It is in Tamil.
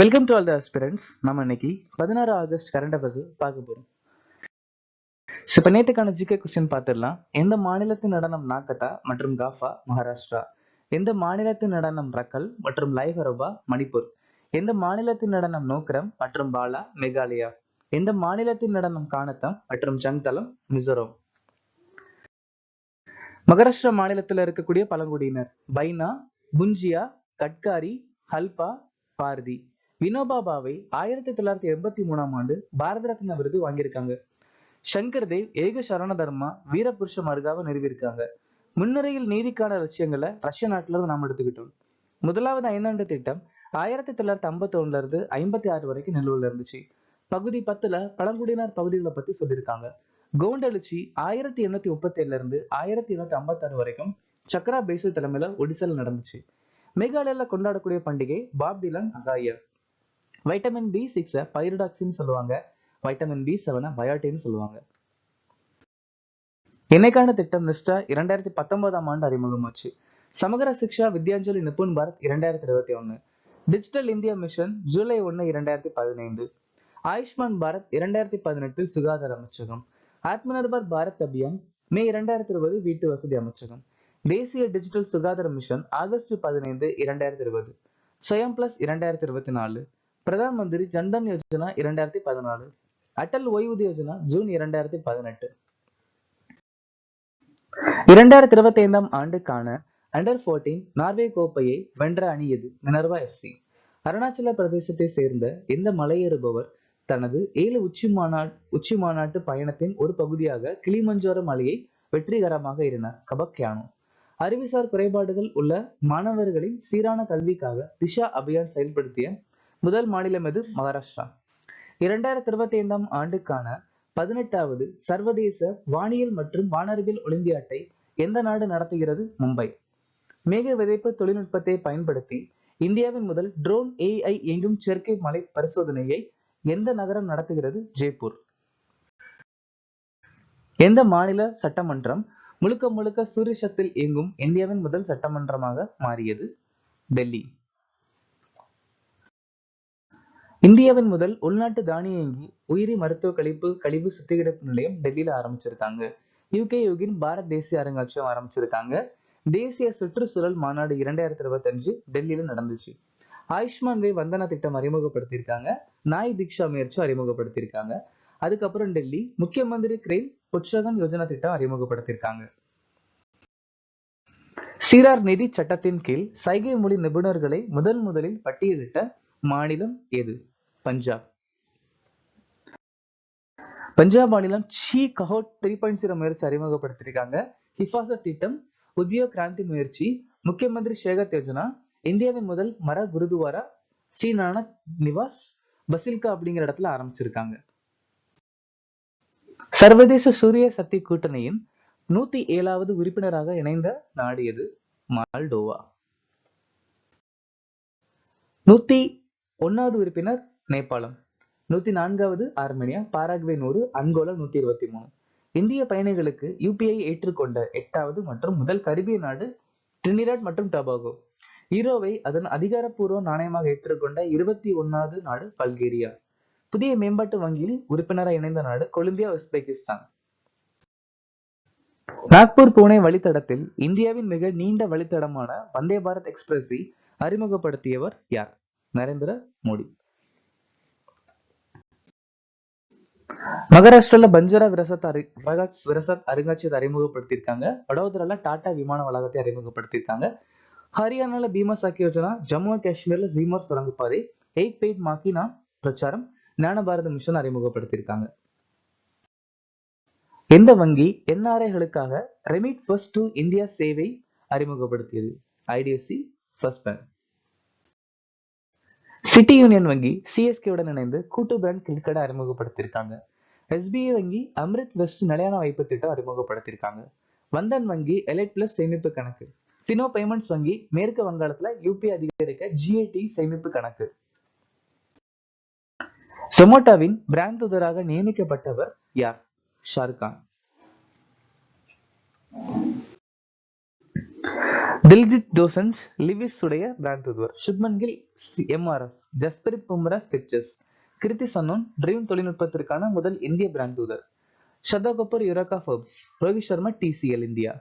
Welcome to all the aspirants. நம்ம இன்னைக்கு 16 ஆகஸ்ட் கரண்ட் அஃபேர்ஸ் பார்க்க போறோம். இப்ப நேத்துக்கான ஜிகே கொஸ்டின் பார்த்துடலாம். எந்த மாநிலத்தின் நடனம் நாக்கத்தா மற்றும் காஃபா மகாராஷ்டிரா? எந்த மாநிலத்தின் நடனம் ரக்கல் மற்றும் லைஹரபா மணிப்பூர்? எந்த மாநிலத்தின் நடனம் நோக்ரம் மற்றும் பாலா மேகாலயா? எந்த மாநிலத்தின் நடனம் கானத்தம் மற்றும் ஜங்தலம் மிசோரம்? மகாராஷ்டிரா மாநிலத்தில் இருக்கக்கூடிய பழங்குடியினர் பைனா, புஞ்சியா, கட்காரி, ஹல்பா, பார்தி. வினோபா பாவே 1983ஆம் ஆண்டு பாரத ரத்னா விருது வாங்கியிருக்காங்க. சங்கர் தேவ் ஏக சரண தர்மா வீரபுருஷ மருகாவை நிறுவியிருக்காங்க. முன்னுரையில் நீதிக்கான லட்சியங்களை ரஷ்ய நாட்டுல இருந்து நாம் எடுத்துக்கிட்டோம். முதலாவது ஐந்தாண்டு திட்டம் 1951 இருந்து 56 வரைக்கும் நிலுவையில் இருந்துச்சு. பகுதி 10ல பழங்குடியினர் பகுதிகளை பத்தி சொல்லியிருக்காங்க. கோண்டெழுச்சி 1837 இருந்து 1856 வரைக்கும் சக்ரா பேசு தலைமையில ஒடிசால நடந்துச்சு. மேகாலயால கொண்டாடக்கூடிய பண்டிகை பாப்டிலன் அகாயா. வைட்டமின் B6 பைரிடாக்சின்னு சொல்லுவாங்க. வைட்டமின் B7 பயோட்டின்னு சொல்லுவாங்க. என்னைக்கான திட்டம் நிஷ்டா 2019ஆம் ஆண்டு அறிமுகமாச்சு. Samagra Shiksha Vidyanjali Nipun Bharat 2021. Digital India mission July 1, 2015. Ayushman Bharat 2018 சுகாதார அமைச்சகம். ஆத்ம நிர்பர் பாரத் அபியான் மே 2020 வீட்டு வசதி அமைச்சகம். தேசிய டிஜிட்டல் சுகாதார மிஷன் ஆகஸ்ட் 15, 2020. ஸ்வயம் பிளஸ் 2024. பிரதான் மந்திரி ஜன்தன் யோஜனா 2014. அட்டல் ஓய்வூதிய யோஜனா ஜூன் 2018. 2025ஆம் ஆண்டுக்கான அண்டர் 14 நார்வே கோப்பையை வென்ற அணி எது? Minerva FC. அருணாச்சல பிரதேசத்தை சேர்ந்த இந்த மலையேறுபவர் தனது 7 உச்சி மாநாட்டு பயணத்தின் ஒரு பகுதியாக கிளிமஞ்சாரோ மலையை வெற்றிகரமாக ஏறினார். கபக்யானோ. அறிவுசார் குறைபாடுகள் உள்ள மாணவர்களின் சீரான கல்விக்காக திஷா அபியான் செயல்படுத்திய முதல் மாநிலம் எது? மகாராஷ்டிரா. 2025ஆம் ஆண்டுக்கான 18வது சர்வதேச வானியல் மற்றும் வானறிவியல் ஒலிம்பியாட்டை எந்த நாடு நடத்துகிறது? மும்பை. மேக விதைப்பு தொழில்நுட்பத்தை பயன்படுத்தி இந்தியாவின் முதல் ட்ரோன் AI இயங்கும் செயற்கை மலை பரிசோதனையை எந்த நகரம் நடத்துகிறது? ஜெய்ப்பூர். எந்த மாநில சட்டமன்றம் முழுக்க சூரிய சக்தியில் இயங்கும் இந்தியாவின் முதல் சட்டமன்றமாக மாறியது? டெல்லி. இந்தியாவின் முதல் உள்நாட்டு தானியங்கி உயிரி மருத்துவ கழிவு சுத்திகரிப்பு நிலையம் டெல்லியில ஆரம்பிச்சிருக்காங்க. யுகின் பாரத் தேசிய அருங்காட்சியகம் ஆரம்பிச்சிருக்காங்க. தேசிய சுற்றுச்சூழல் மாநாடு 2025 டெல்லியில நடந்துச்சு. ஆயுஷ்மான் வே வந்தனா திட்டம் அறிமுகப்படுத்தியிருக்காங்க. நாய் தீக்ஷா முயற்சி அறிமுகப்படுத்தியிருக்காங்க. அதுக்கப்புறம் டெல்லி முக்கிய மந்திரி கிரேன் புட்சகன் யோஜனா திட்டம் அறிமுகப்படுத்தியிருக்காங்க. சீரார் நிதி சட்டத்தின் கீழ் சைகை மொழி நிபுணர்களை முதலில் பட்டியலிட்ட மாநிலம் எது? பஞ்சாப். பஞ்சாப் மாநிலம் சி கஹோட் 3.0 முயற்சி அறிமுகப்படுத்தியிருக்காங்க. ஹிஃபாசத் திட்டம், உத்யோக் கிராந்தி முயற்சி, முக்கிய மந்திரி ஷேகத் யோஜனா, இந்தியாவின் முதல் மர குருதுவாரா ஸ்ரீநானக் நிவாஸ் பசில்கா அப்படிங்கிற இடத்துல ஆரம்பிச்சிருக்காங்க. சர்வதேச சூரிய சக்தி கூட்டணியின் 107வது உறுப்பினராக இணைந்த நாடு எது? மால்டோவா. 101வது உறுப்பினர் நேபாளம். 104வது ஆர்மேனியா, பாராகுவே 100, அங்கோலா 123. இந்திய பயணிகளுக்கு UPI ஏற்றுக்கொண்ட 8வது மற்றும் முதல் கரிபிய நாடு டிரினிடாட் மற்றும் டொபாகோ. யூரோவை அதன் அதிகாரப்பூர்வ நாணயமாக ஏற்றுக்கொண்ட 21வது நாடு பல்கேரியா. புதிய மேம்பாட்டு வங்கியில் உறுப்பினராக இணைந்த நாடு கொலம்பியா, உஸ்பெகிஸ்தான். நாக்பூர் புனே வழித்தடத்தில் இந்தியாவின் மிக நீண்ட வழித்தடமான வந்தே பாரத் எக்ஸ்பிரஸை அறிமுகப்படுத்தியவர் யார்? நரேந்திர மோடி. மகாராஷ்டிரால பஞ்சாரா விரசத் அருங்காட்சியகத்தை அறிமுகப்படுத்தியிருக்காங்க. வடோதரால டாடா விமான வளாகத்தை அறிமுகப்படுத்தியிருக்காங்க. ஹரியானால பீமா சாக்கி யோஜனா, ஜம்மு அண்ட் காஷ்மீர்ல ஜீமோர் சுரங்கப்பாதை, ஏக் பெய்ட் மாக்கினா பிரச்சாரம், ஞான பாரத மிஷன் அறிமுகப்படுத்தியிருக்காங்க. எந்த வங்கி NRIகளுக்காக ரெமிட் ஃபர்ஸ்ட் டு இந்தியா சேவை அறிமுகப்படுத்தியது? IDFC first bank. City union வங்கி CSK உடன் இணைந்து கூட்டு பிராண்ட் கிரெடிட் கார்டை அறிமுகப்படுத்தியிருக்காங்க. SBI வங்கி அம்ரித் வெஸ்ட் நிலையான வைப்பு திட்டம் அறிமுகப்படுத்தியிருக்காங்க. வந்தன் வங்கி எலைட் பிளஸ் சேமிப்பு கணக்கு. பினோ பேமெண்ட்ஸ் வங்கி மேற்கு வங்காளத்துல UPI அதிகரிக்க GAT சேமிப்பு கணக்கு. சொமோட்டோவின் பிராண்ட் தூதராக நியமிக்கப்பட்டவர் யார்? ஷாருக்கான். தில்ஜித் தோசன்ஸ் லிவிஸ் உடைய பிராண்ட் தூதுவர். Shubman Gill MRF. Jasprit Bumrah Skechers. Kriti Sanon Dream தொழில்நுட்பத்திற்கான முதல் இந்திய பிராண்ட் தூதர். Shraddha Kapoor Eureka Forbes. Rohit Sharma TCL India.